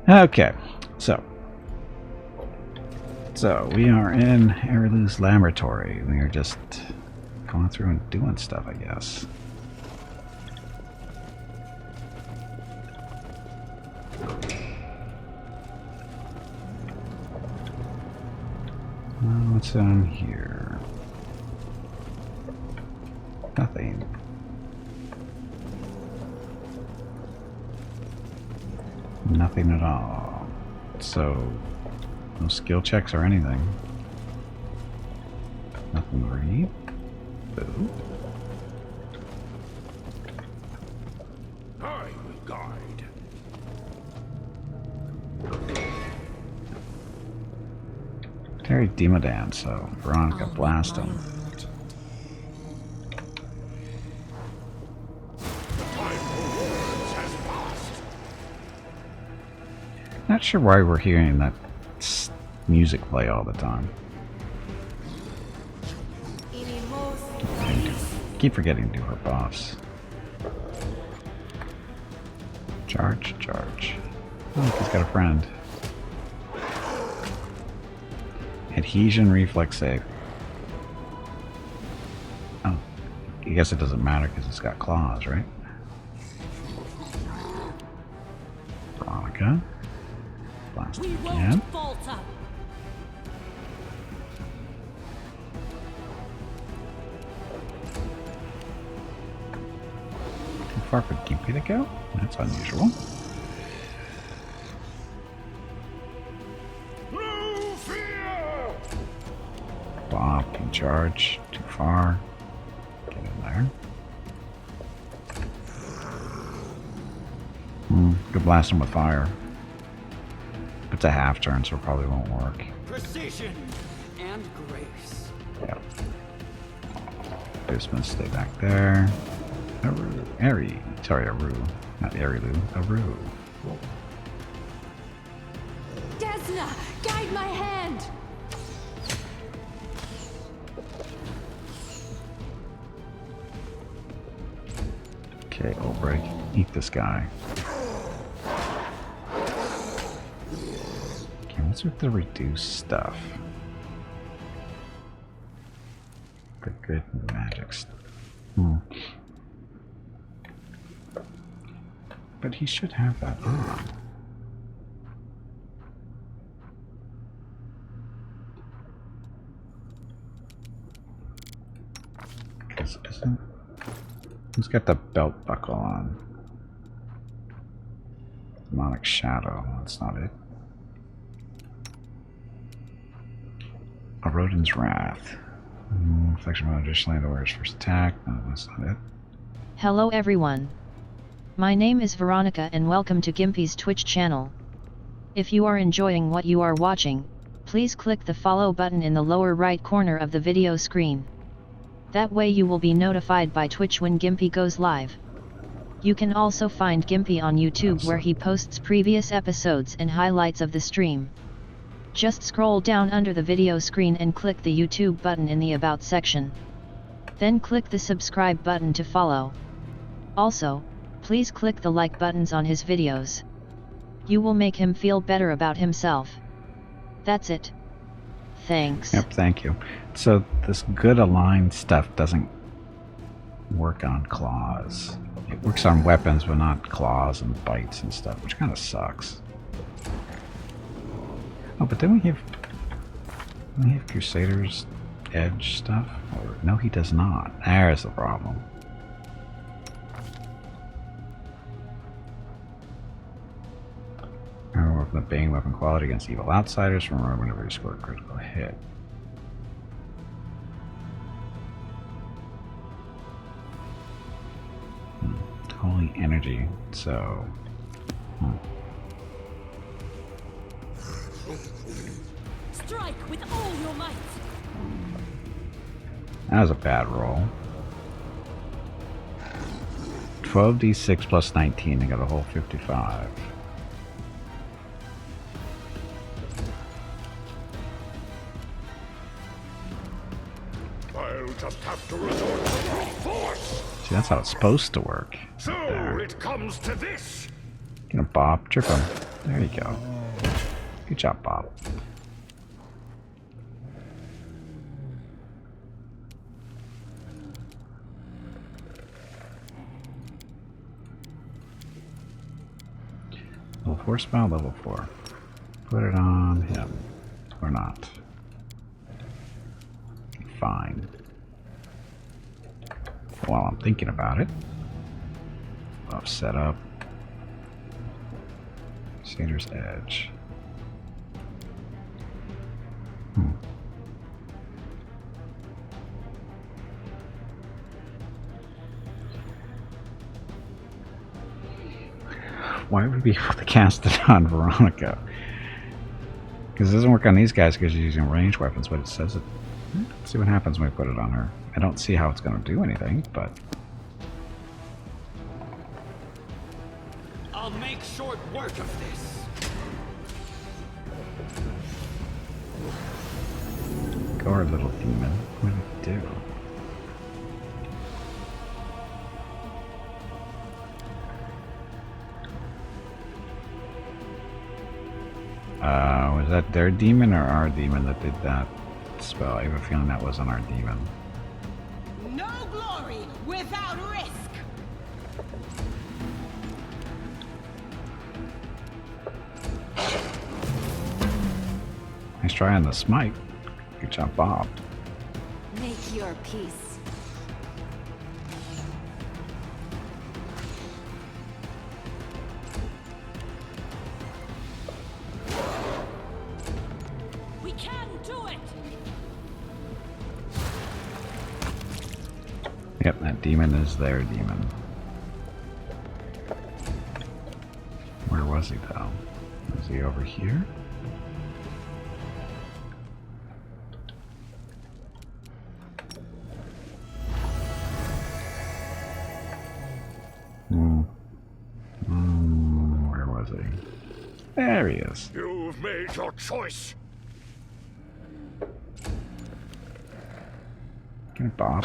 Okay, so we are in Erilu's laboratory. We are just going through and doing stuff, I guess. What's on here? Nothing. Nothing at all. So, no skill checks or anything. Nothing to read. Boo. I will guide. Terry Demodan, so Veronica blast him. Not sure why we're hearing that music play all the time. Keep forgetting to do her boss. Charge, charge. Oh, look, he's got a friend. Adhesion reflex save. Oh, I guess it doesn't matter because it's got claws, right? Veronica. Blast him again. Too far for Gimpy to go? That's unusual. Bop and charge. Too far. Get in there. Could blast him with fire. It's a half turn, so it probably won't work. Precision and grace. Yep. Just gonna stay back there. Aru. Sorry, Aru. Not Erilu. Aru. Desna, guide my hand. Okay, Obreak. Eat this guy. Okay, what's with the reduced stuff? The good magic stuff. But he should have that on. Isn't... He's got the belt buckle on. Demonic Shadow, that's not it. A Rodin's Wrath. Reflection mode additionally the wearer's first attack. No, that's not it. Hello everyone. My name is Veronica and welcome to Gimpy's Twitch channel. If you are enjoying what you are watching, please click the follow button in the lower right corner of the video screen. That way you will be notified by Twitch when Gimpy goes live. You can also find Gimpy on YouTube where he posts previous episodes and highlights of the stream. Just scroll down under the video screen and click the YouTube button in the About section. Then click the subscribe button to follow. Also, please click the like buttons on his videos. You will make him feel better about himself. That's it. Thanks. Yep, thank you. So this good aligned stuff doesn't work on claws. It works on weapons, but not claws and bites and stuff, which kind of sucks. Oh, but then we have Crusader's edge stuff? Or, no, he does not. There's the problem. Remember from the Bane weapon quality against evil outsiders. Remember whenever you score a critical hit. Holy energy. So. Strike with all your might. That was a bad roll. 12d6 plus 19. I got a whole 55. I'll just have to resort to brute force. See, that's how it's supposed to work. So it comes to this. Gonna bop, trip him. There you go. Good job, Bob. Level 4 spell, level 4. Put it on him. Or not. Fine. While I'm thinking about it, I'll set up Crusader's Edge. Why would we be able to cast it on Veronica? Because it doesn't work on these guys because you're using ranged weapons, but it says it. Let's see what happens when we put it on her. I don't see how it's going to do anything, but... I'll make short work of this. Go, our little demon. What did it do? Was that their demon or our demon that did that spell? I have a feeling that wasn't our demon. No glory without risk. Nice try on the smite. Good job, Bob. Make your peace. We can do it. Yep, that demon is their demon. Where was he, though? Was he over here? Where was he? There he is. You've made your choice. Okay, Bob.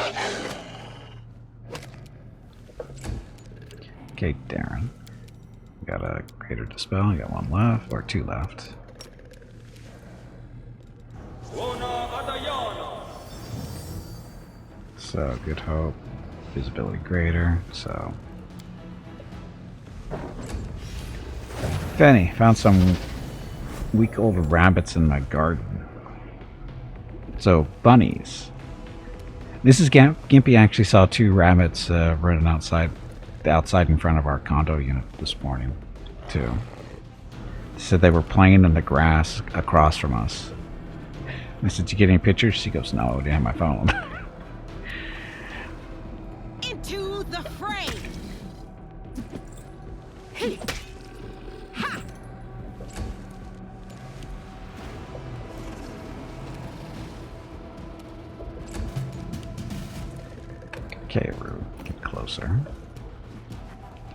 Okay, Darren. Got a greater dispel. I got one left, or two left. So, good hope. Visibility greater, so. Fanny, found some week old rabbits in my garden. So, bunnies. This is Gimpy actually saw two rabbits running outside in front of our condo unit this morning, too. Said they were playing in the grass across from us. I said, "Did you get any pictures?" She goes, "No, I didn't have my phone." Into the fray. Hey. Ha. Okay, Rue, get closer.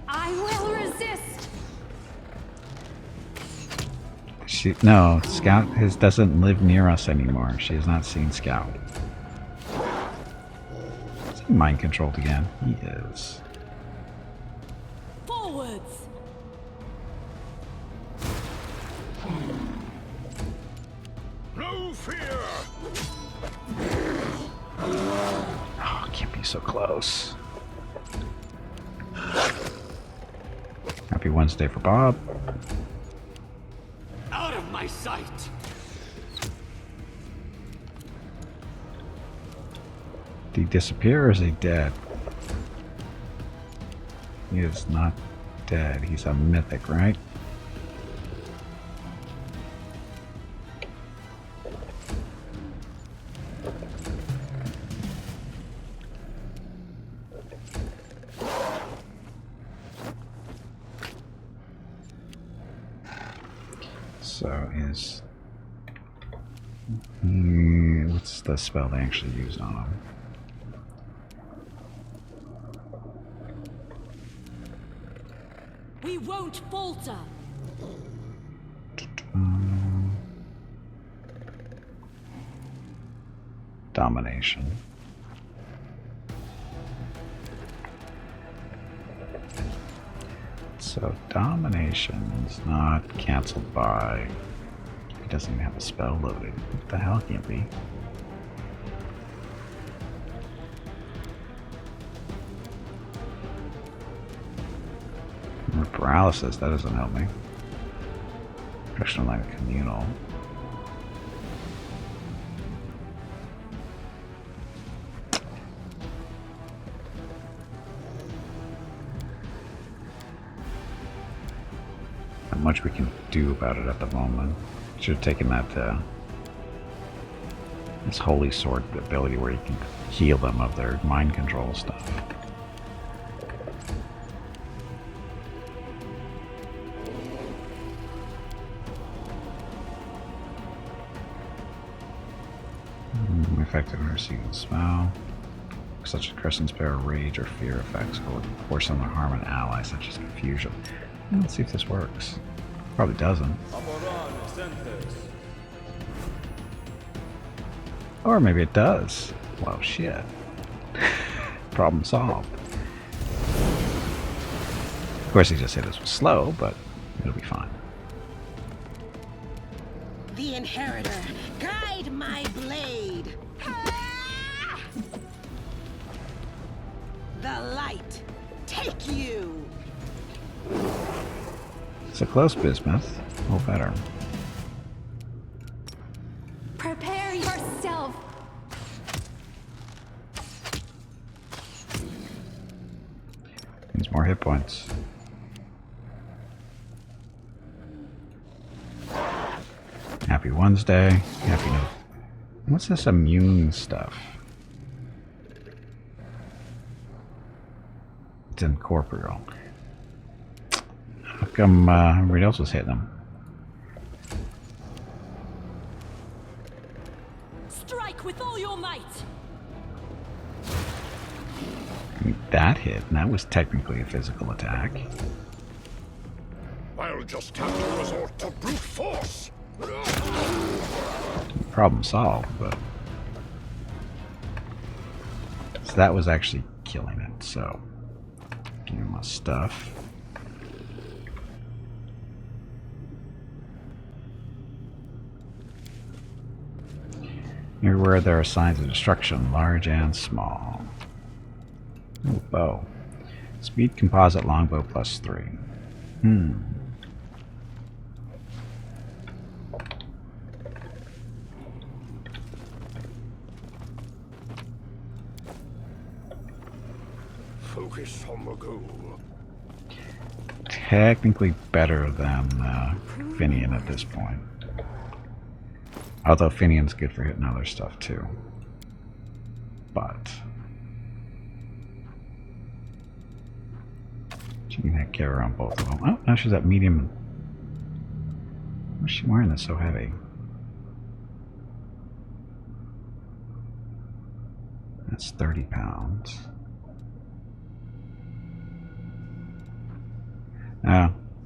I will resist. No, Scout doesn't live near us anymore. She has not seen Scout. Is he mind controlled again? He is. Forwards. No fear. Oh, can't be so close. Happy Wednesday for Bob. Out of my sight. Did he disappear or is he dead? He is not dead. He's a mythic, right? So is... what's the spell they actually use on him? We won't falter. Domination. Let's So domination's not cancelled by. He doesn't even have a spell loaded. What the hell, Gimpy? Paralysis, that doesn't help me. Professional line of communal. Not much we can do about it at the moment. Should have taken that this holy sword ability where you can heal them of their mind control stuff. Effective and receiving spell, such as Crescent Spare, Rage, or Fear effects, will force them to harm an ally, such as Confusion. Let's see if this works. Probably doesn't. Or maybe it does. Well, shit. Problem solved. Of course, he just hit us with slow, but it'll be fine. The Inheritor, guide my blade. The light, take you. It's a close bismuth. Oh, better. Prepare yourself. Needs more hit points. Happy Wednesday. Happy New. What's this immune stuff? It's incorporeal. How come everybody else was hitting them? Strike with all your might. I mean, that hit, and that was technically a physical attack. I'll just have to resort to brute force. Problem solved, but so that was actually killing it. So give me my stuff. Everywhere there are signs of destruction, large and small. Ooh, bow. Speed composite longbow +3. Focus on the goal. Technically better than Finian at this point. Although Finian's good for hitting other stuff too. But she can hit carry on both of them. Oh, now she's at medium. What's she wearing that's so heavy? That's 30 pounds.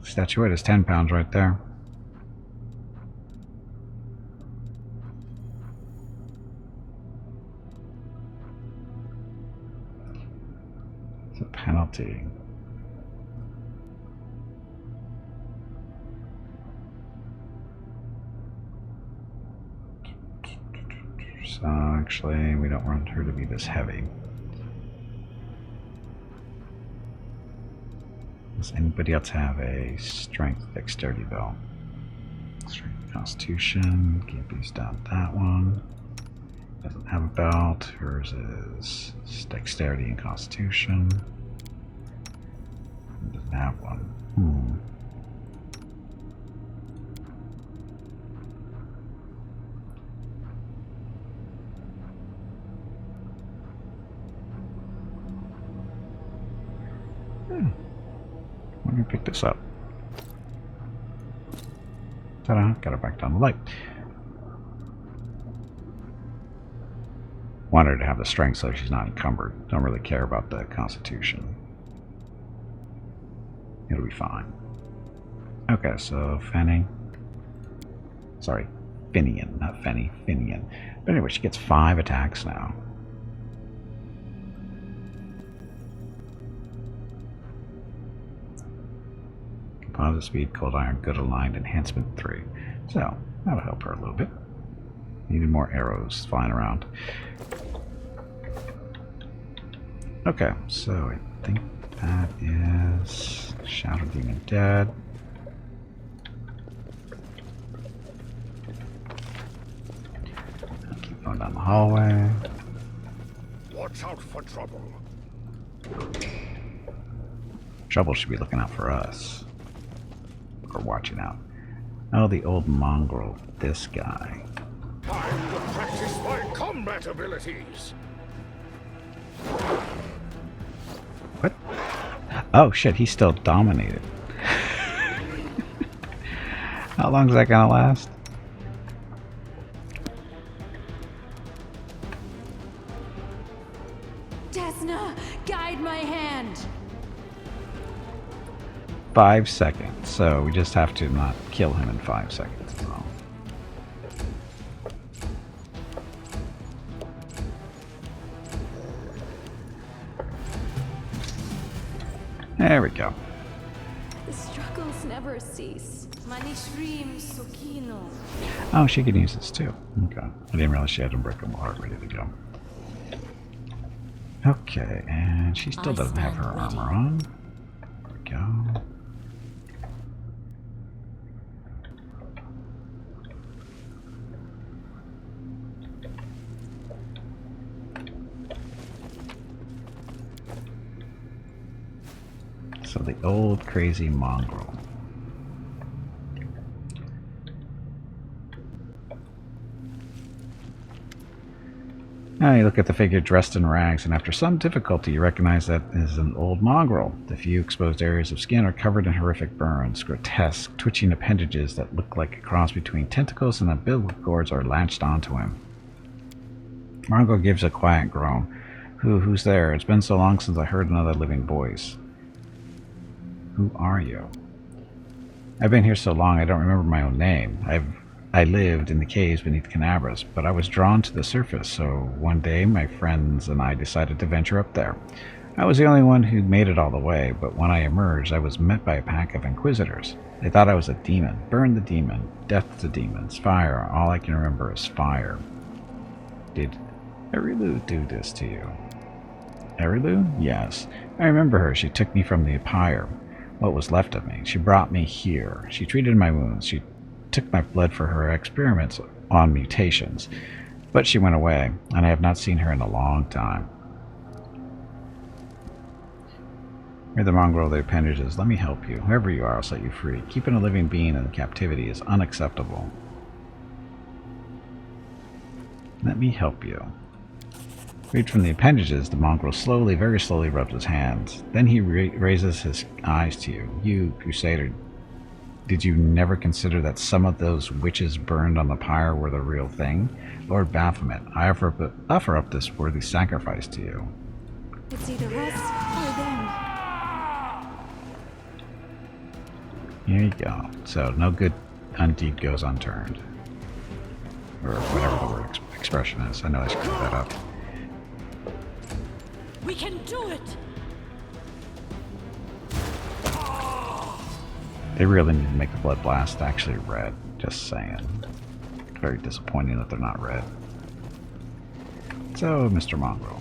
Statuette is 10 pounds right there. It's a penalty. So actually, we don't want her to be this heavy. Does anybody else have a strength dexterity though? Strength constitution. Gimpy's down that one. Doesn't have a belt. Hers is dexterity and constitution. Doesn't have one. Let me pick this up. Ta-da! Got her back down the light. Want her to have the strength so she's not encumbered. Don't really care about the constitution. It'll be fine. Okay, so Fenny. Sorry, Finian, not Fenny, Finian. But anyway, she gets 5 attacks now. Positive speed, cold iron, good aligned, enhancement 3. So, that'll help her a little bit. Needed more arrows flying around. Okay, so I think that is Shadow Demon dead. I'll keep going down the hallway. Watch out for trouble. Trouble should be looking out for us. Or watching out. Oh, the old mongrel. This guy. Time to practice my combat abilities. What? Oh shit, he's still dominated. How long is that gonna last? Desna, guide my hand. 5 seconds, so we just have to not kill him in 5 seconds. So. There we go. The struggles never cease. Manishrim Sukino. Oh, she can use this too. Okay. I didn't realize she had a brick and heart ready to go. Okay, and she still doesn't have her armor on. There we go. So the old crazy mongrel. Now you look at the figure dressed in rags, and after some difficulty you recognize that is an old mongrel. The few exposed areas of skin are covered in horrific burns. Grotesque, twitching appendages that look like a cross between tentacles and umbilical cords are latched onto him. Mongrel gives a quiet groan. Who's there? It's been so long since I heard another living voice. Who are you? I've been here so long I don't remember my own name. I lived in the caves beneath Canabras, but I was drawn to the surface, so one day my friends and I decided to venture up there. I was the only one who made it all the way, but when I emerged I was met by a pack of inquisitors. They thought I was a demon. Burn the demon. Death to demons. Fire. All I can remember is fire. Did Erilu do this to you? Erilu? Yes. I remember her. She took me from the pyre. What was left of me. She brought me here. She treated my wounds. She took my blood for her experiments on mutations. But she went away, and I have not seen her in a long time. You're the mongrel of the appendages. Let me help you. Whoever you are, I'll set you free. Keeping a living being in captivity is unacceptable. Let me help you. Freed from the appendages, the mongrel slowly, very slowly rubs his hands. Then he raises his eyes to you. You, Crusader, did you never consider that some of those witches burned on the pyre were the real thing? Lord Baphomet, I offer up this worthy sacrifice to you. It's either us or them. Here you go. So, no good undeed goes unturned. Or whatever the word expression is. I know I screwed that up. We can do it! They really need to make the Blood Blast actually red. Just saying. Very disappointing that they're not red. So, Mr. Mongrel.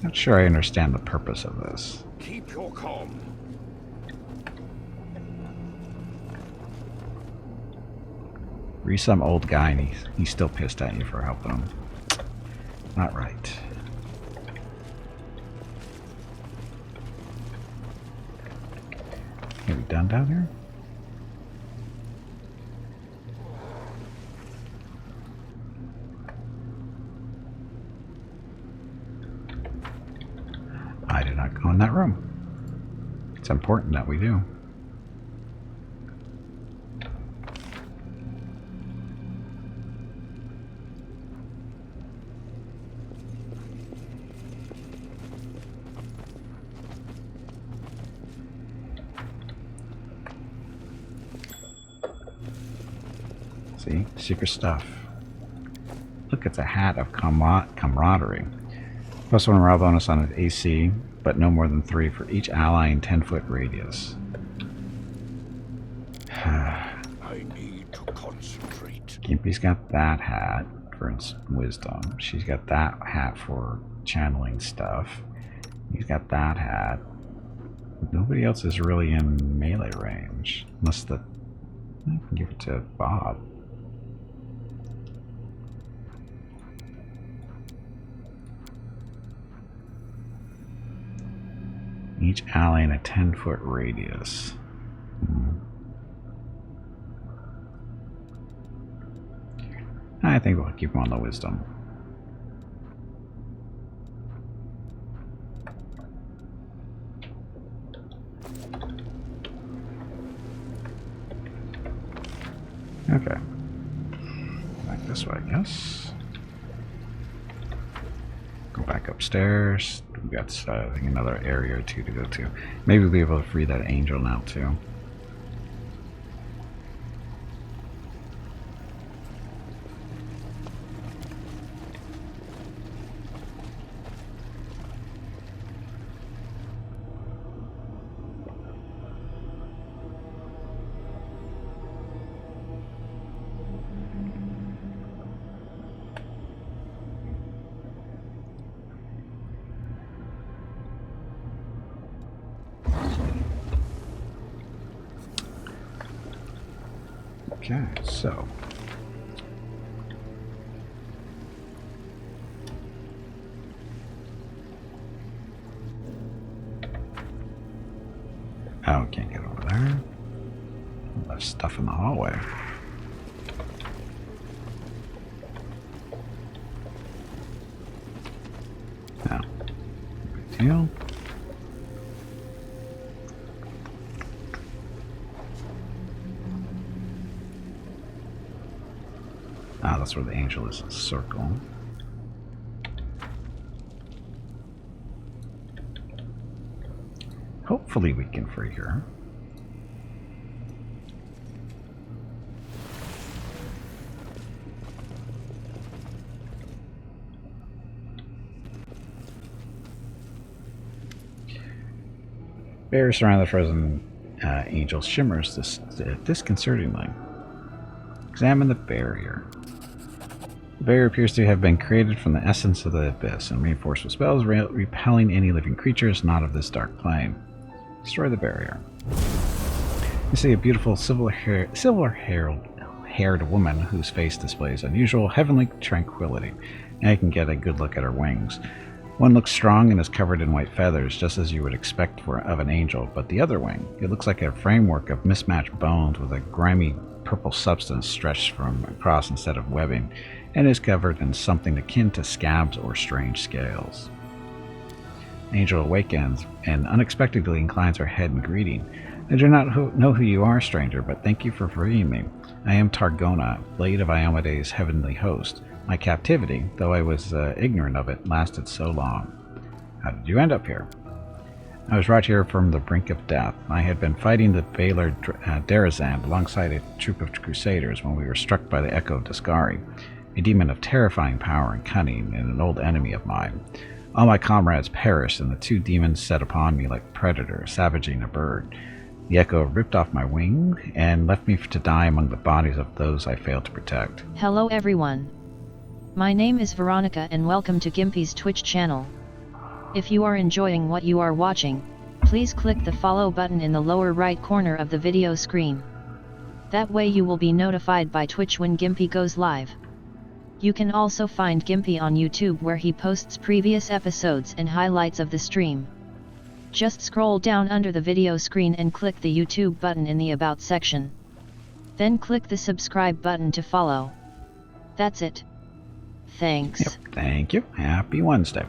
Not sure I understand the purpose of this. Keep your calm. You're some old guy and he's still pissed at you for helping him. Not right. Are we done down here? I did not go in that room. It's important that we do. See? Secret stuff. Look, it's a hat of camaraderie. +1 morale bonus on an AC, but no more than 3 for each ally in 10-foot radius. I need to concentrate. Gimpy's got that hat for wisdom. She's got that hat for channeling stuff. He's got that hat. Nobody else is really in melee range. Unless I can give it to Bob. Each ally in a 10-foot radius. I think we'll keep him on the wisdom. Okay. Back this way, I guess. Go back upstairs. We got I think another area or two to go to. Maybe we'll be able to free that angel now too. Okay, so oh, can't get over there. Left stuff in the hallway. Now, big deal. Ah, that's where the angel is, a circle. Hopefully we can free her. Barrier surrounding the frozen angel shimmers disconcertingly. Examine the barrier. The barrier appears to have been created from the essence of the abyss and reinforced with spells repelling any living creatures not of this dark plane. Destroy the barrier. You see a beautiful silver-haired woman whose face displays unusual heavenly tranquility, and you can get a good look at her wings. One looks strong and is covered in white feathers, just as you would expect of an angel, but the other wing, it looks like a framework of mismatched bones with a grimy purple substance stretched from across instead of webbing, and is covered in something akin to scabs or strange scales. The angel awakens and unexpectedly inclines her head in greeting. I do not know who you are, stranger, but thank you for freeing me. I am Targona, blade of Iomede's heavenly host. My captivity, though I was ignorant of it, lasted so long. How did you end up here? I was brought here from the brink of death. I had been fighting the Baylor Darazand alongside a troop of Crusaders when we were struck by the Echo of Dasgari, a demon of terrifying power and cunning, and an old enemy of mine. All my comrades perished, and the two demons set upon me like predators, savaging a bird. The Echo ripped off my wing and left me to die among the bodies of those I failed to protect. Hello everyone. My name is Veronica and welcome to Gimpy's Twitch channel. If you are enjoying what you are watching, please click the follow button in the lower right corner of the video screen. That way you will be notified by Twitch when Gimpy goes live. You can also find Gimpy on YouTube where he posts previous episodes and highlights of the stream. Just scroll down under the video screen and click the YouTube button in the About section. Then click the subscribe button to follow. That's it. Thanks. Yep, thank you. Happy Wednesday.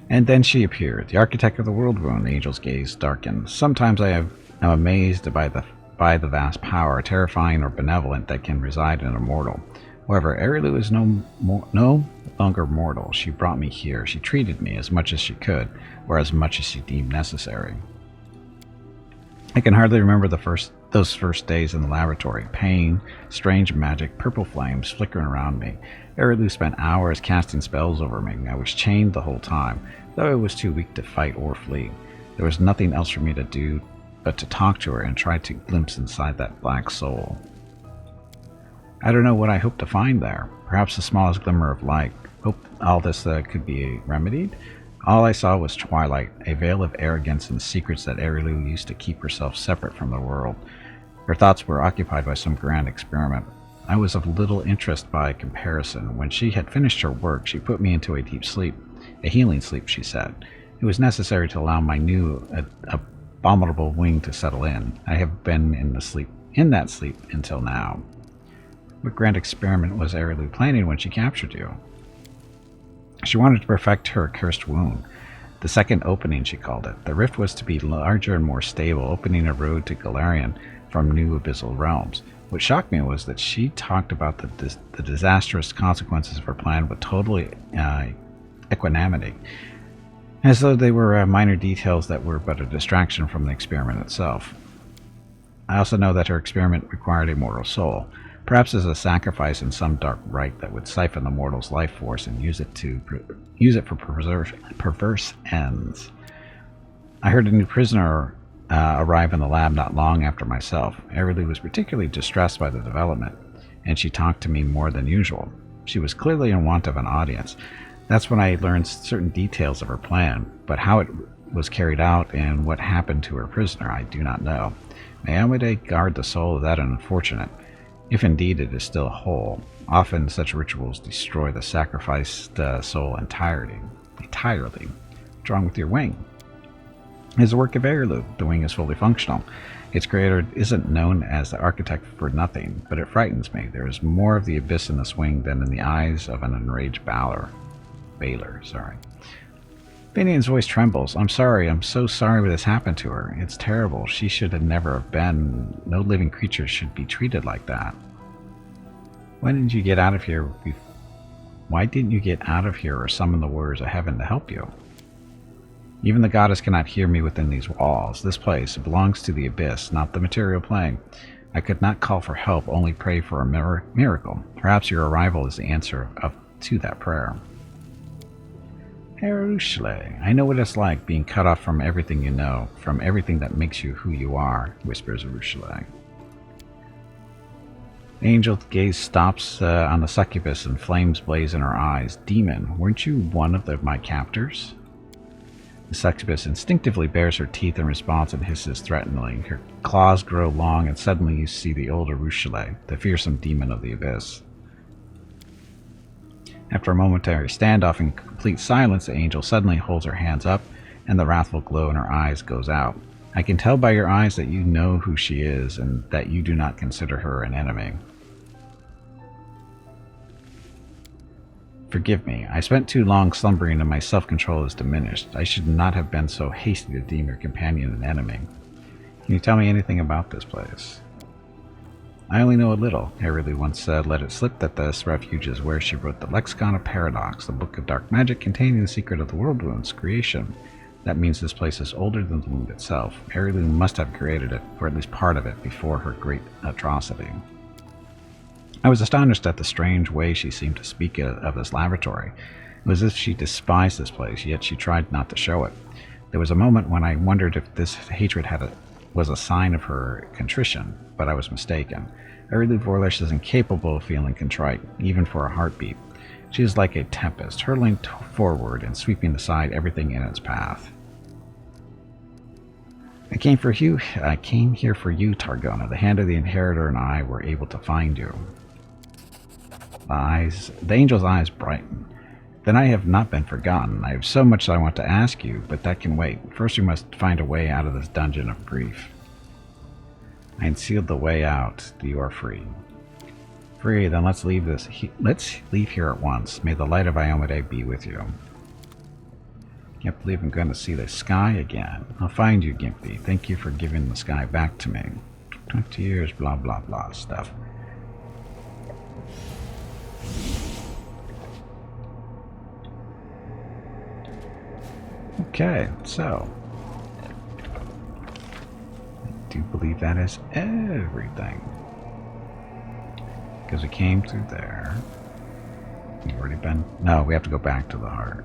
And then she appeared, the architect of the world wound. The angel's gaze darkened. Sometimes I am amazed by the vast power, terrifying or benevolent, that can reside in a mortal. However, Erilu is no longer mortal. She brought me here. She treated me as much as she could, or as much as she deemed necessary. I can hardly remember the those first days in the laboratory. Pain, strange magic, purple flames flickering around me. Erilu spent hours casting spells over me. I was chained the whole time, though I was too weak to fight or flee. There was nothing else for me to do but to talk to her and try to glimpse inside that black soul. I don't know what I hoped to find there. Perhaps the smallest glimmer of light. Hope all this could be remedied. All I saw was twilight, a veil of arrogance and secrets that Erilu used to keep herself separate from the world. Her thoughts were occupied by some grand experiment. I was of little interest by comparison. When she had finished her work, she put me into a deep sleep. A healing sleep, she said. It was necessary to allow my new, abominable wing to settle in. I have been in that sleep until now. What grand experiment was Erilu planning when she captured you? She wanted to perfect her accursed wound. The second opening, she called it. The rift was to be larger and more stable, opening a road to Galarian from new abyssal realms. What shocked me was that she talked about the disastrous consequences of her plan with total equanimity, as though they were minor details that were but a distraction from the experiment itself. I also know that her experiment required a mortal soul, perhaps as a sacrifice in some dark rite that would siphon the mortal's life force and use it for perverse ends. I heard a new prisoner arrive in the lab not long after myself. Erilu was particularly distressed by the development, and she talked to me more than usual. She was clearly in want of an audience. That's when I learned certain details of her plan, but how it was carried out and what happened to her prisoner I do not know. May Amade guard the soul of that unfortunate, if indeed it is still whole. Often such rituals destroy the sacrificed soul entirely. What's wrong with your wing? It's a work of Erilu. The wing is fully functional. Its creator isn't known as the architect for nothing, but it frightens me. There is more of the abyss in this wing than in the eyes of an enraged Baylor. Finian's voice trembles. I'm sorry. I'm so sorry what has happened to her. It's terrible. She should have never have been. No living creature should be treated like that. Why didn't you get out of here or summon the warriors of heaven to help you? Even the goddess cannot hear me within these walls. This place belongs to the abyss, not the material plane. I could not call for help, only pray for a miracle. Perhaps your arrival is the answer to that prayer. Erushle, I know what it's like being cut off from everything you know, from everything that makes you who you are, whispers Erushle. The angel's gaze stops on the succubus and flames blaze in her eyes. Demon, weren't you one of my captors? The succubus instinctively bares her teeth in response and hisses threateningly. Her claws grow long and suddenly you see the old Erushle, the fearsome demon of the abyss. After a momentary standoff in complete silence, the angel suddenly holds her hands up, and the wrathful glow in her eyes goes out. I can tell by your eyes that you know who she is, and that you do not consider her an enemy. Forgive me. I spent too long slumbering, and my self-control is diminished. I should not have been so hasty to deem your companion an enemy. Can you tell me anything about this place? I only know a little. Erilu once said, let it slip that this refuge is where she wrote the Lexicon of Paradox, the book of dark magic containing the secret of the world wound's creation. That means this place is older than the wound itself. Erilu must have created it, or at least part of it, before her great atrocity. I was astonished at the strange way she seemed to speak of this laboratory. It was as if she despised this place, yet she tried not to show it. There was a moment when I wondered if this hatred was a sign of her contrition, but I was mistaken. Erilu Vorlish is incapable of feeling contrite, even for a heartbeat. She is like a tempest, hurtling forward and sweeping aside everything in its path. I came here for you, Targona. The hand of the Inheritor and I were able to find you. The angel's eyes brighten. Then I have not been forgotten. I have so much I want to ask you, but that can wait. First we must find a way out of this dungeon of grief. I unsealed the way out. You are free. Free, then let's leave here at once. May the light of Iomade be with you. Can't believe I'm going to see the sky again. I'll find you, Gimpy. Thank you for giving the sky back to me. 20 years, blah blah blah stuff. Okay, so I do believe that is everything. Because we came through there. We've already been... No, we have to go back to the heart.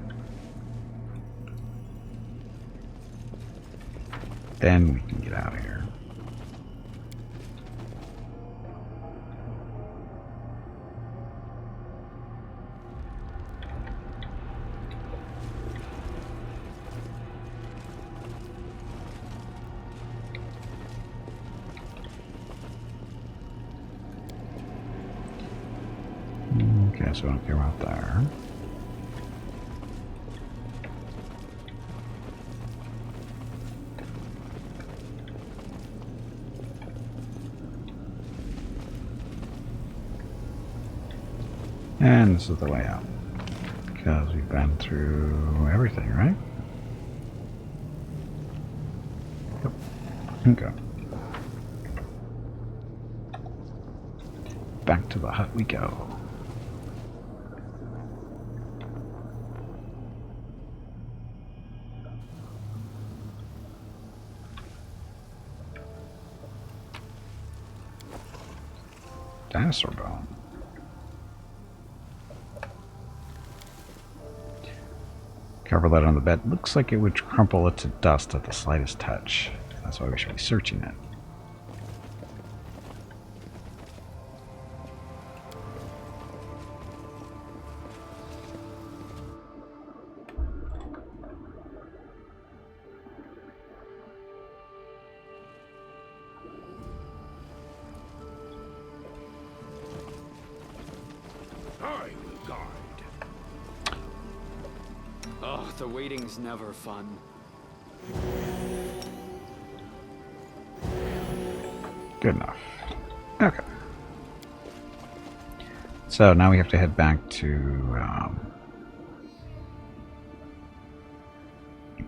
Then we can get out of here. Okay, so I don't care about there. And this is the way out. Because we've been through everything, right? Yep. Okay. Back to the hut we go. Dinosaur bone. Cover that on the bed. Looks like it would crumple it to dust at the slightest touch. That's why we should be searching it. I will guide. Oh, the waiting's never fun. Good enough. Okay. So now we have to head back to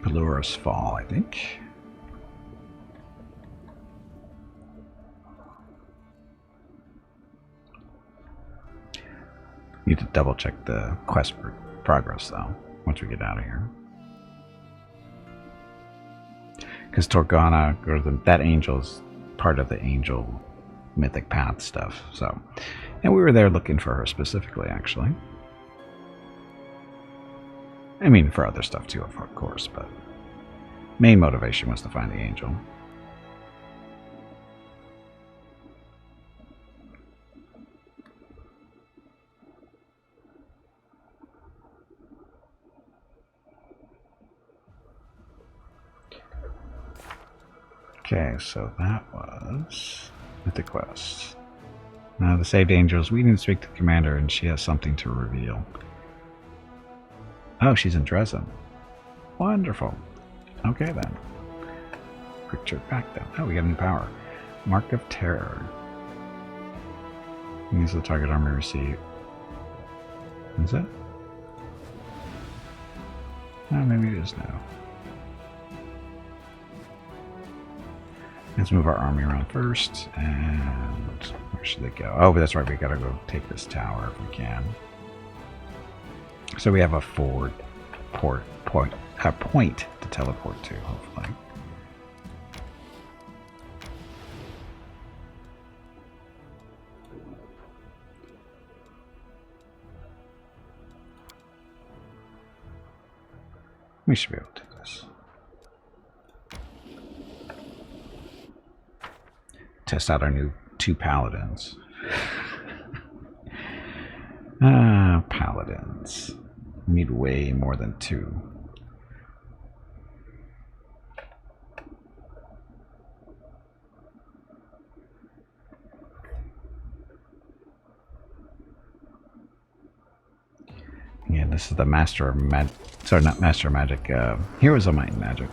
Pelura's Fall, I think. Need to double check the quest progress though, once we get out of here. Because Torgana, or that angel's part of the angel mythic path stuff. So, and we were there looking for her specifically, actually. I mean, for other stuff too, of course, but main motivation was to find the angel. Okay, so that was Mythic Quest. Now the saved angels, we need to speak to the commander and she has something to reveal. Oh, she's in Dresden. Wonderful. Okay then. Quick trip back then. Oh, we got a new power. Mark of Terror. Means the target army receive. Is that? Oh, maybe it is now. Let's move our army around first, and where should they go? Oh, but that's right, we gotta go take this tower if we can. So we have a forward point to teleport to, hopefully. We should be able to do this. Test out our new 2 paladins. Paladins. We need way more than 2. Yeah, this is the Master of Magic. Sorry, not Master of Magic. Heroes of Might and Magic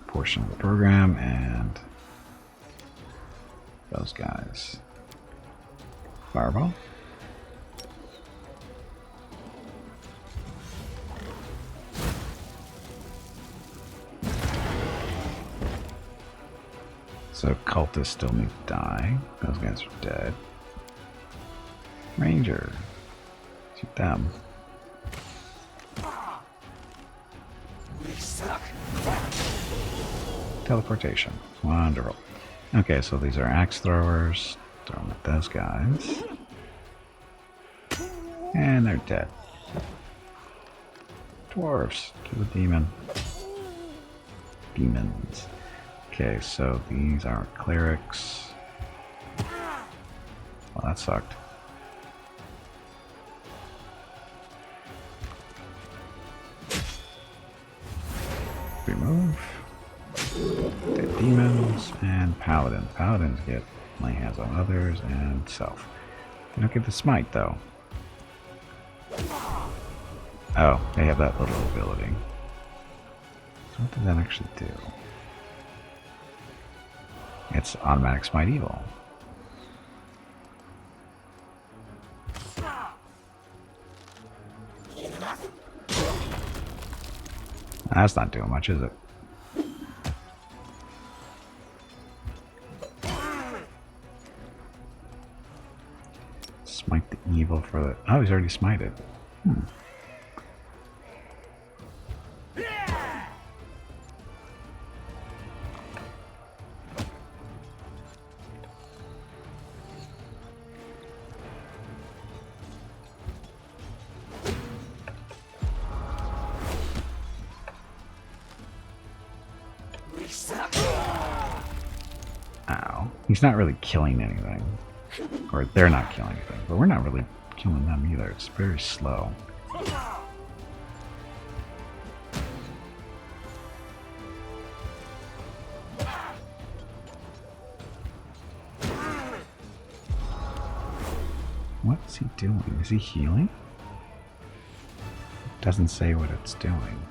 portion of the program, and those guys. Fireball. So cultists still need to die. Those guys are dead. Ranger. Shoot them. Teleportation. Wonderful. Okay, so these are axe throwers. Throw them at those guys. And they're dead. Dwarves. Kill the demon. Demons. Okay, so these are clerics. Well, that sucked. Remove. The demons and paladins. Paladins get lay hands on others and self. They don't get the smite though. Oh, they have that little ability. So what does that actually do? It's automatic smite evil. That's not doing much, is it? Smite the evil for the... Oh, he's already smited. Ow. He's not really killing anything. Or they're not killing anything, but we're not really killing them either. It's very slow. What is he doing? Is he healing? It doesn't say what it's doing.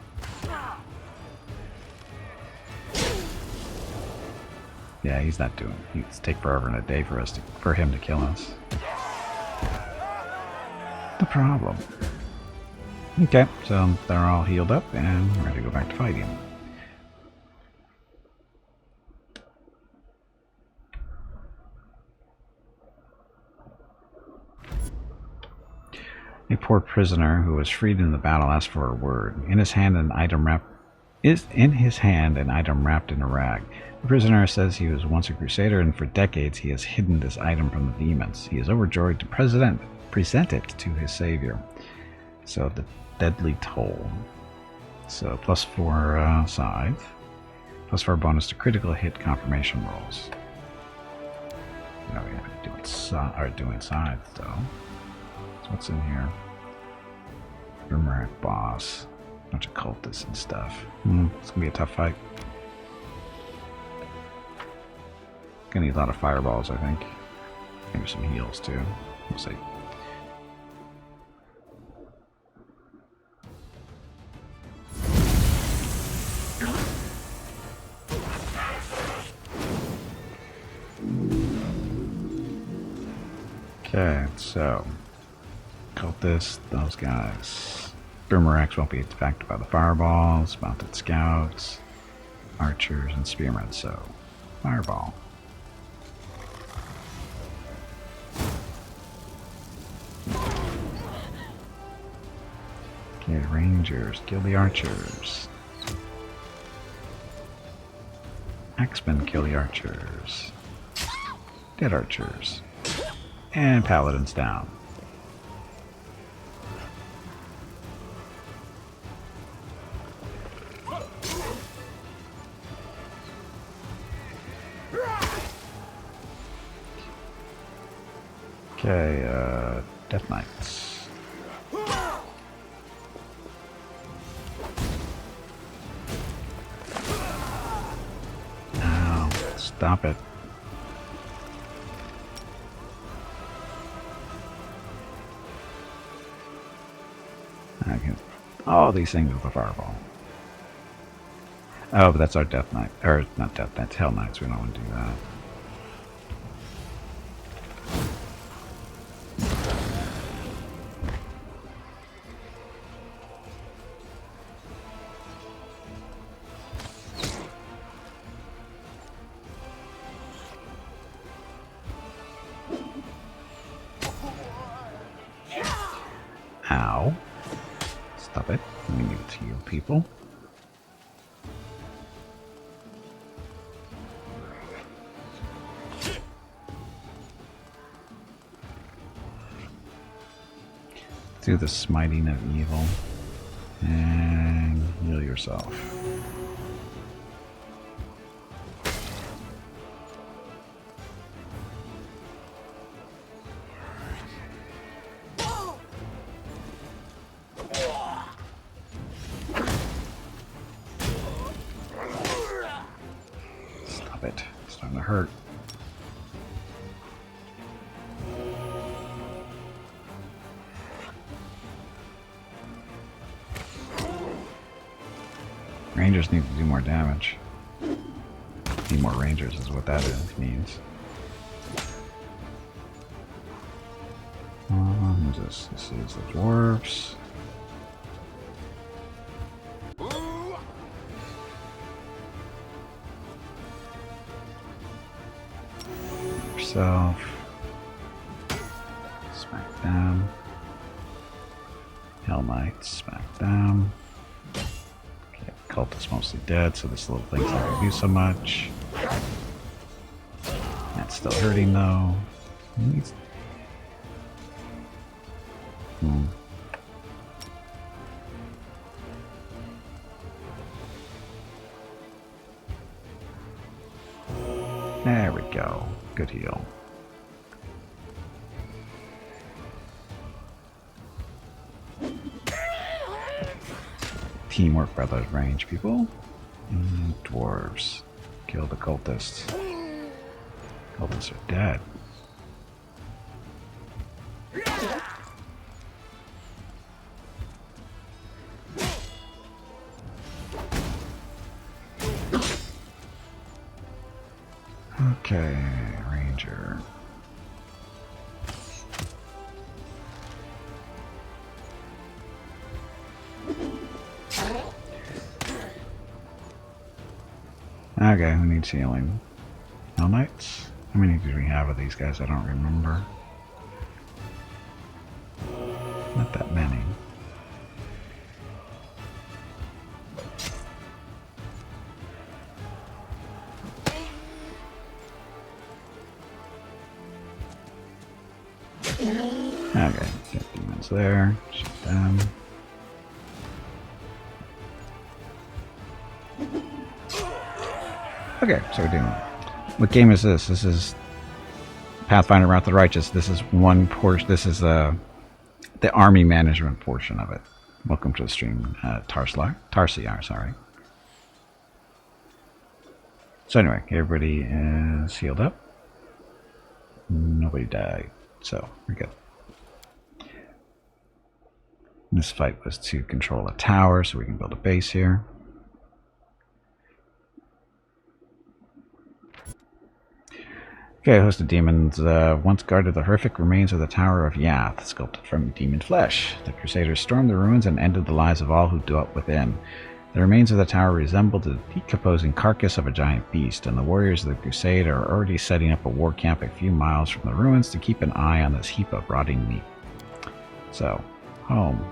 Yeah, he's not doing it. It's take forever and a day for him to kill us. The problem. Okay, so they're all healed up and ready to go back to fighting. A poor prisoner who was freed in the battle asked for a word. In his hand, an item wrapped in a rag. The prisoner says he was once a Crusader, and for decades he has hidden this item from the demons. He is overjoyed to present it to his savior. So the deadly toll. So +4 scythe. +4 bonus to critical hit confirmation rolls. Now we have to do it scythe though. So what's in here? Boomerang boss. Bunch of cultists and stuff. It's gonna be a tough fight. Gonna need a lot of fireballs, I think. Maybe some heals too. We'll see. Okay, so cultists, those guys. Boomerangs won't be affected by the fireballs. Mounted scouts, archers, and spearmen. So, fireball. Okay, rangers, kill the archers. Axemen, kill the archers. Dead archers. And paladins down. Okay, Death Knights. No, stop it. Okay. All these things with a fireball. Oh, but that's our Death Knight. Or, not Death Knights, Hell Knights. We don't want to do that. Ow. Stop it. We need to heal people. Do the smiting of evil. And heal yourself. Stop it. It's starting to hurt. Rangers need to do more damage. Need more rangers is what that means. Who's this? This is the dwarfs. Yourself. Smack down. Hell Knights, smack down. Cult is mostly dead, so this little thing's not gonna do so much. That's still hurting though. There we go. Good heal. Teamwork by those range people. And dwarves. Kill the cultists. Cultists are dead. Okay, ranger. Okay, who needs healing? Hell Knights? How many do we have of these guys? I don't remember. Not that many. Okay, got demons there. Shoot them. Okay, so we're doing. What game is this? This is Pathfinder Wrath of the Righteous. This is one portion. This is the army management portion of it. Welcome to the stream, Tarsiar, sorry. So anyway, everybody is healed up. Nobody died, so we're good. This fight was to control a tower, so we can build a base here. Okay, a host of demons once guarded the horrific remains of the Tower of Yath, sculpted from demon flesh. The Crusaders stormed the ruins and ended the lives of all who dwelt within. The remains of the tower resembled the decomposing carcass of a giant beast, and the warriors of the Crusader are already setting up a war camp a few miles from the ruins to keep an eye on this heap of rotting meat. So, home.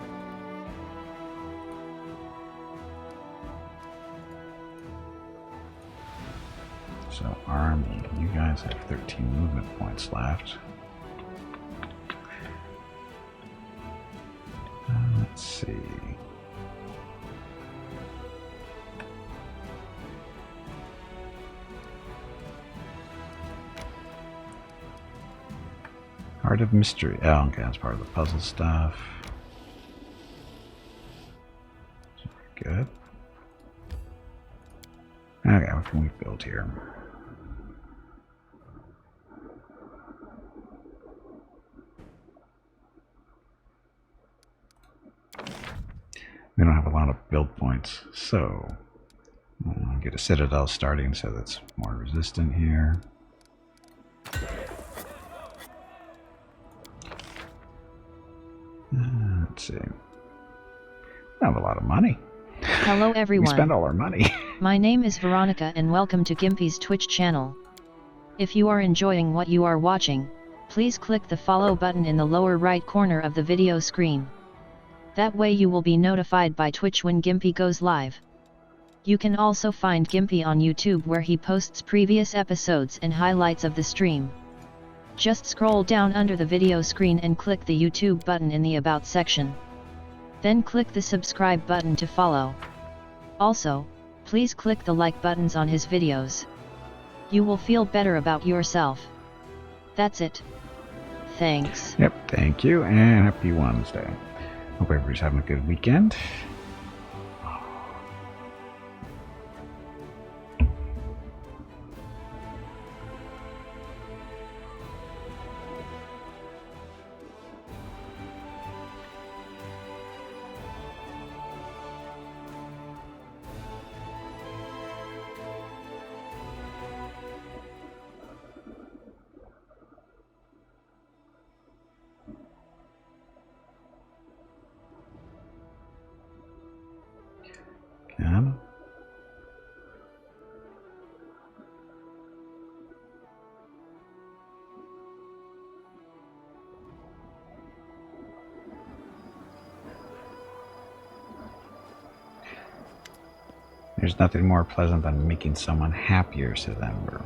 So, army, you guys have 13 movement points left. Let's see. Heart of Mystery. Oh, okay, that's part of the puzzle stuff. Good. Okay, what can we build here? We don't have a lot of build points, so I'll get a citadel starting so that's more resistant here. Let's see. I have a lot of money. Hello everyone. We spend all our money. My name is Veronica and welcome to Gimpy's Twitch channel. If you are enjoying what you are watching, please click the follow button in the lower right corner of the video screen. That way you will be notified by Twitch when Gimpy goes live. You can also find Gimpy on YouTube where he posts previous episodes and highlights of the stream. Just scroll down under the video screen and click the YouTube button in the About section. Then click the subscribe button to follow. Also, please click the like buttons on his videos. You will feel better about yourself. That's it. Thanks. Yep, thank you, and happy Wednesday. Hope everybody's having a good weekend. Yeah. There's nothing more pleasant than making someone happier, said Ember.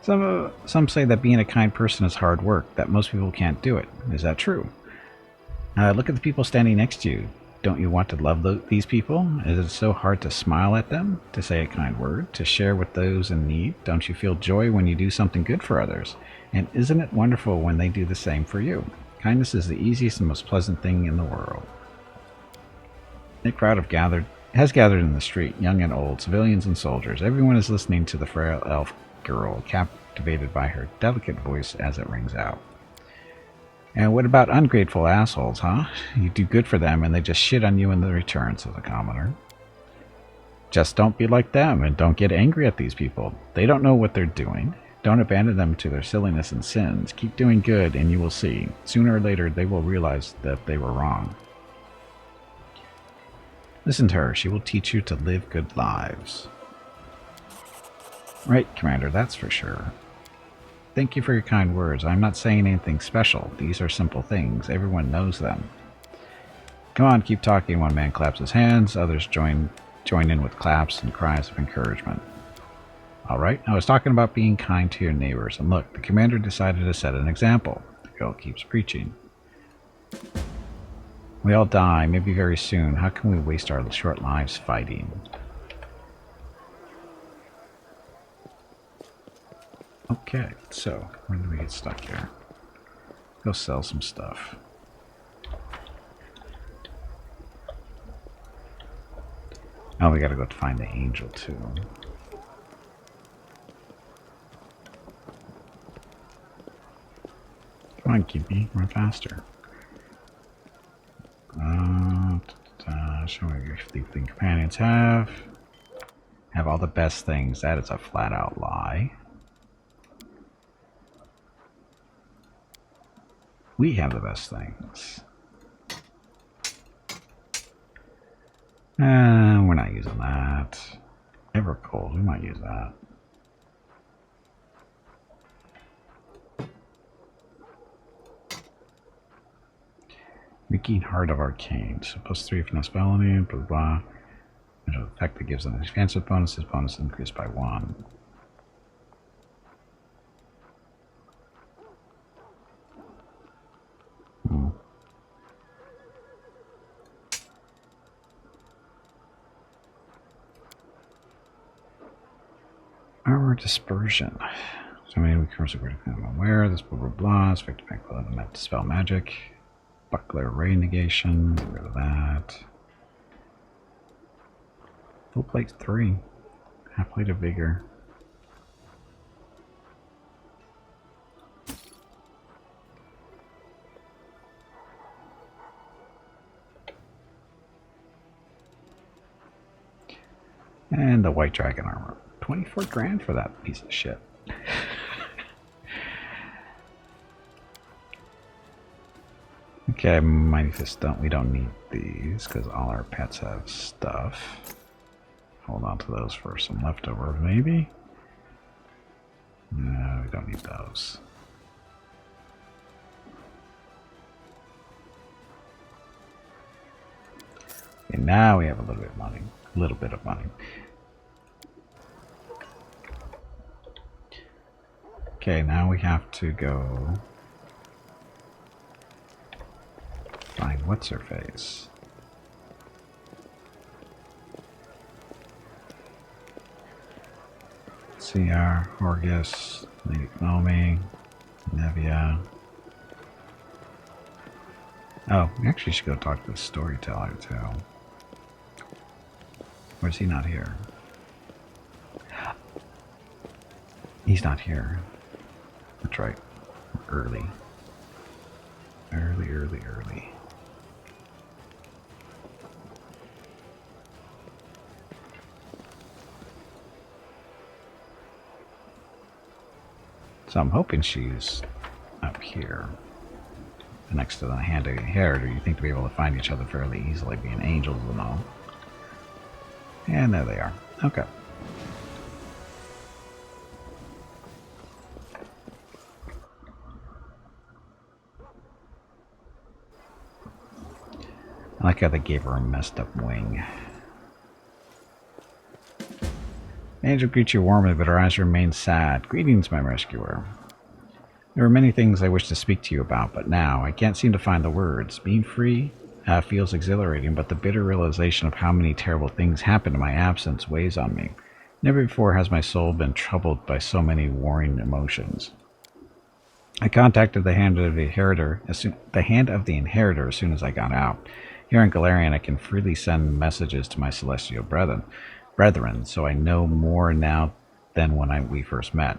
Some say that being a kind person is hard work, that most people can't do it. Is that true? Look at the people standing next to you. Don't you want to love these people? Is it so hard to smile at them, to say a kind word, to share with those in need? Don't you feel joy when you do something good for others? And isn't it wonderful when they do the same for you? Kindness is the easiest and most pleasant thing in the world. A crowd has gathered in the street, young and old, civilians and soldiers. Everyone is listening to the frail elf girl, captivated by her delicate voice as it rings out. And what about ungrateful assholes, huh? You do good for them and they just shit on you in the return, says the commoner. Just don't be like them and don't get angry at these people. They don't know what they're doing. Don't abandon them to their silliness and sins. Keep doing good and you will see. Sooner or later they will realize that they were wrong. Listen to her. She will teach you to live good lives. Right, Commander, that's for sure. Thank you for your kind words. I'm not saying anything special. These are simple things. Everyone knows them. Come on, keep talking. One man claps his hands. Others join in with claps and cries of encouragement. All right, I was talking about being kind to your neighbors. And look, the commander decided to set an example. The girl keeps preaching. We all die, maybe very soon. How can we waste our short lives fighting? Okay, so where do we get stuck here? Go sell some stuff. Oh, we gotta go find the angel too. Come on, Gimpy, run faster. Show me if the companions have all the best things. That is a flat out lie. We have the best things. We're not using that. Ever cold, we might use that. Making Heart of Arcane. So +3 finesse felony, blah blah blah. There's an effect that gives them an expansive bonus. His bonus increased by 1. Armor dispersion. So many becomes aware. This blah blah blah. It's effective meant to spell magic. Buckler ray negation. Get rid of that. Full plate 3. Half plate of vigor. And the white dragon armor. 24 grand for that piece of shit. Okay, Mighty Fist we don't need these because all our pets have stuff. Hold on to those for some leftovers, maybe. No, we don't need those. And now we have a little bit of money. A little bit of money. Okay, now we have to go find what's her face. CR, Horgus, Lady Nomi, Nevia. Oh, we actually should go talk to the storyteller too. Or is he not here? He's not here. That's right. Early. Early. So I'm hoping she's up here. Next to the hand of the inheritor. You think to be able to find each other fairly easily, being angels and all. And there they are. Okay. I like how they gave her a messed up wing. The angel greets you warmly, but her eyes remain sad. Greetings, my rescuer. There are many things I wish to speak to you about, but now I can't seem to find the words. Being free feels exhilarating, but the bitter realization of how many terrible things happened in my absence weighs on me. Never before has my soul been troubled by so many warring emotions. I contacted the Hand of the Inheritor as soon as soon as I got out. Here in Galarian, I can freely send messages to my celestial brethren, so I know more now than when we first met.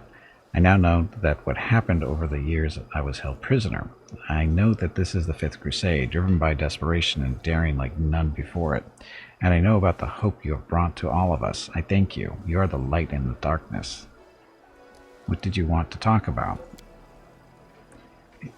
I now know that what happened over the years I was held prisoner. I know that this is the Fifth Crusade, driven by desperation and daring like none before it. And I know about the hope you have brought to all of us. I thank you. You are the light in the darkness. What did you want to talk about?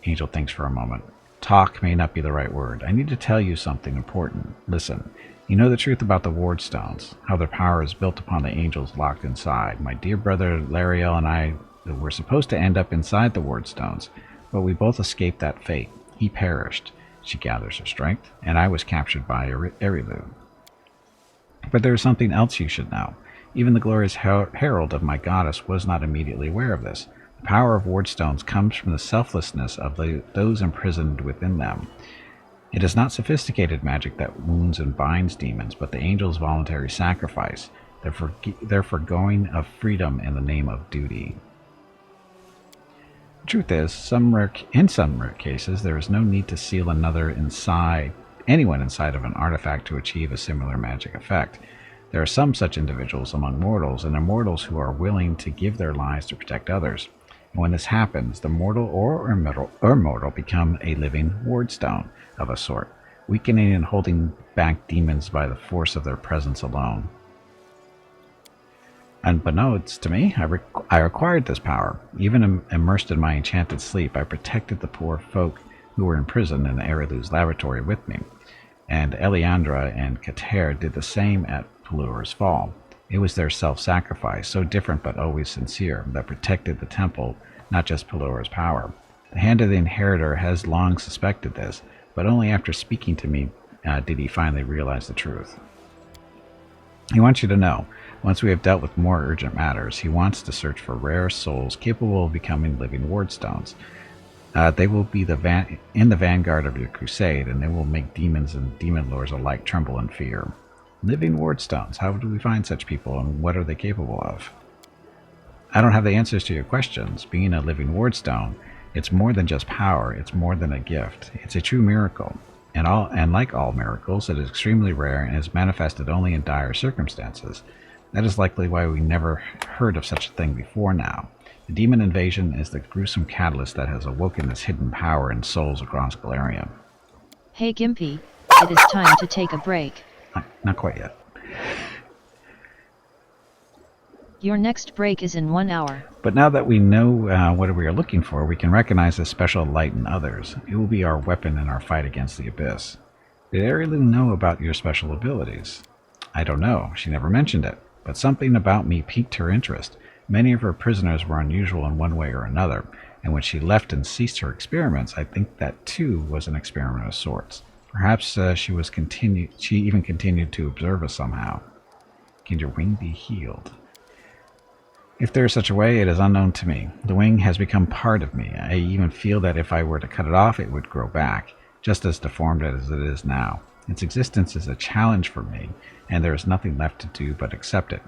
Angel thinks for a moment. Talk may not be the right word. I need to tell you something important. Listen. You know the truth about the Ward Stones, how their power is built upon the angels locked inside. My dear brother Lariel and I were supposed to end up inside the Ward Stones, but we both escaped that fate. He perished. She gathers her strength, and I was captured by Erilu. But there is something else you should know. Even the glorious herald of my goddess was not immediately aware of this. The power of Ward Stones comes from the selflessness of those imprisoned within them. It is not sophisticated magic that wounds and binds demons, but the angels' voluntary sacrifice, their foregoing of freedom in the name of duty. The truth is, in some rare cases, there is no need to seal anyone inside of an artifact to achieve a similar magic effect. There are some such individuals among mortals and immortals who are willing to give their lives to protect others. And when this happens, the mortal or immortal become a living wardstone of a sort, weakening and holding back demons by the force of their presence alone. Unbeknownst to me, I acquired this power. Even immersed in my enchanted sleep, I protected the poor folk who were imprisoned in Erilu's laboratory with me. And Eliandra and Kater did the same at Pellua's fall. It was their self-sacrifice, so different but always sincere, that protected the temple, not just Pellua's power. The Hand of the Inheritor has long suspected this, but only after speaking to me did he finally realize the truth. He wants you to know, once we have dealt with more urgent matters, he wants to search for rare souls capable of becoming living wardstones. They will be in the vanguard of your crusade, and they will make demons and demon lords alike tremble in fear. Living wardstones, how do we find such people, and what are they capable of? I don't have the answers to your questions. Being a living wardstone, it's more than just power, it's more than a gift. It's a true miracle. And like all miracles, it is extremely rare and is manifested only in dire circumstances. That is likely why we never heard of such a thing before now. The demon invasion is the gruesome catalyst that has awoken this hidden power in souls across Galarian. Hey Gimpy, it is time to take a break. Not quite yet. Your next break is in 1 hour. But now that we know what we are looking for, we can recognize this special light in others. It will be our weapon in our fight against the Abyss. Did Erilu know about your special abilities? I don't know. She never mentioned it. But something about me piqued her interest. Many of her prisoners were unusual in one way or another, and when she left and ceased her experiments, I think that too was an experiment of sorts. Perhaps she even continued to observe us somehow. Can your wing be healed? If there is such a way, it is unknown to me. The wing has become part of me. I even feel that if I were to cut it off, it would grow back, just as deformed as it is now. Its existence is a challenge for me, and there is nothing left to do but accept it.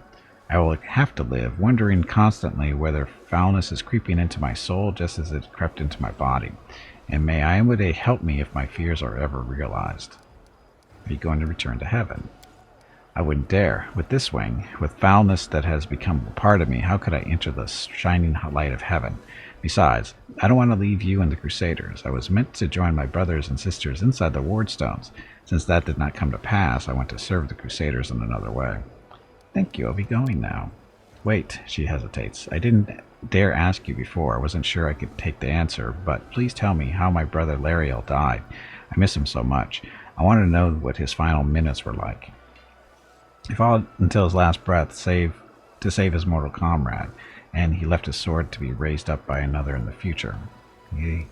I will have to live, wondering constantly whether foulness is creeping into my soul just as it crept into my body. And may Iamade help me if my fears are ever realized. Are you going to return to heaven? I wouldn't dare. With this wing, with foulness that has become a part of me, how could I enter the shining light of heaven? Besides, I don't want to leave you and the Crusaders. I was meant to join my brothers and sisters inside the Wardstones. Since that did not come to pass, I went to serve the Crusaders in another way. Thank you, I'll be going now. Wait, she hesitates. I didn't dare ask you before. I wasn't sure I could take the answer, but please tell me how my brother Lariel died. I miss him so much. I want to know what his final minutes were like. He fought until his last breath to save his mortal comrade, and he left his sword to be raised up by another in the future. He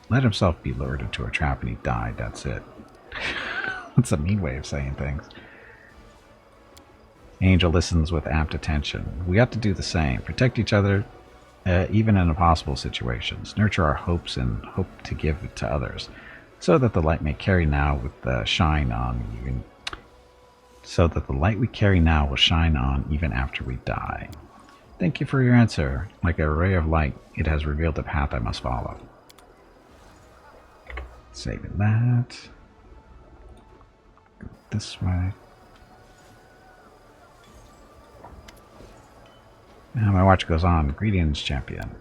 let himself be lured into a trap and he died, that's it. That's a mean way of saying things. Angel listens with apt attention. We ought to do the same. Protect each other, even in impossible situations. Nurture our hopes and hope to give it to others, so that the light may carry now with the shine on even. So that the light we carry now will shine on even after we die. Thank you for your answer. Like a ray of light, it has revealed the path I must follow. Saving that. Go this way. Now my watch goes on. Greetings, champion.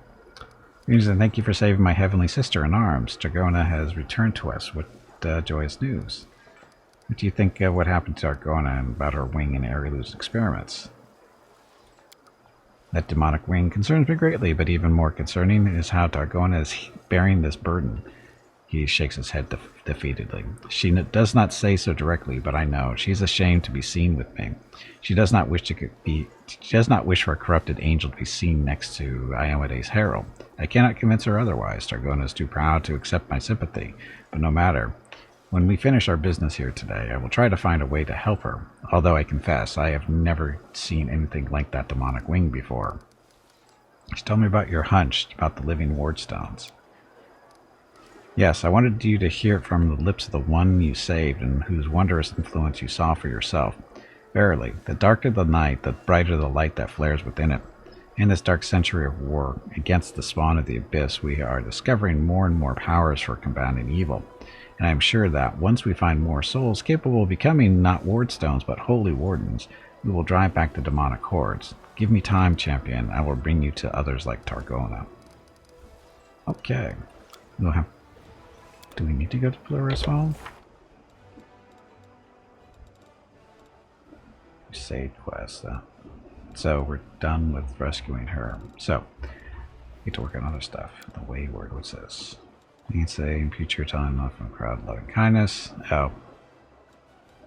Greetings and thank you for saving my heavenly sister in arms. Targona has returned to us. What joyous news. What do you think of what happened to Targona and about her wing and Erilu's experiments? That demonic wing concerns me greatly, but even more concerning is how Targona is bearing this burden. He shakes his head defeatedly. She does not say so directly, but I know. She is ashamed to be seen with me. She does not wish for a corrupted angel to be seen next to Iamade's herald. I cannot convince her otherwise. Targona is too proud to accept my sympathy, but no matter. When we finish our business here today, I will try to find a way to help her, although I confess I have never seen anything like that demonic wing before. Just tell me about your hunch about the living Wardstones. Yes, I wanted you to hear it from the lips of the one you saved and whose wondrous influence you saw for yourself. Verily, the darker the night, the brighter the light that flares within it. In this dark century of war against the spawn of the abyss, we are discovering more and more powers for combating evil. And I am sure that once we find more souls capable of becoming not Wardstones but holy wardens, we will drive back the demonic hordes. Give me time, champion. I will bring you to others like Targona. Okay. We'll have... Do we need to go to Plura's home? Crusade quest. So we're done with rescuing her. So, get to work on other stuff. The Wayward, what's this? You can say, impute your time off from crowd loving kindness. Oh.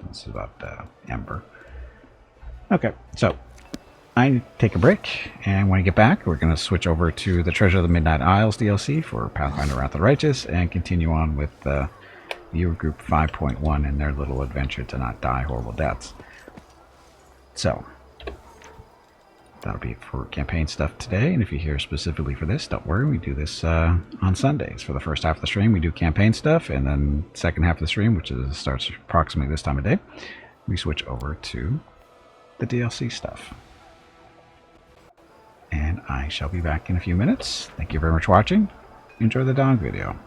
This is about Ember. Okay, so I take a break, and when I get back, we're going to switch over to the Treasure of the Midnight Isles DLC for Pathfinder Wrath of the Righteous, and continue on with Viewer Group 5.1 and their little adventure to not die horrible deaths. So, that'll be it for campaign stuff today, and if you're here specifically for this, don't worry, we do this on Sundays. For the first half of the stream, we do campaign stuff, and then second half of the stream, which starts approximately this time of day, we switch over to the DLC stuff. And I shall be back in a few minutes. Thank you very much for watching. Enjoy the dog video.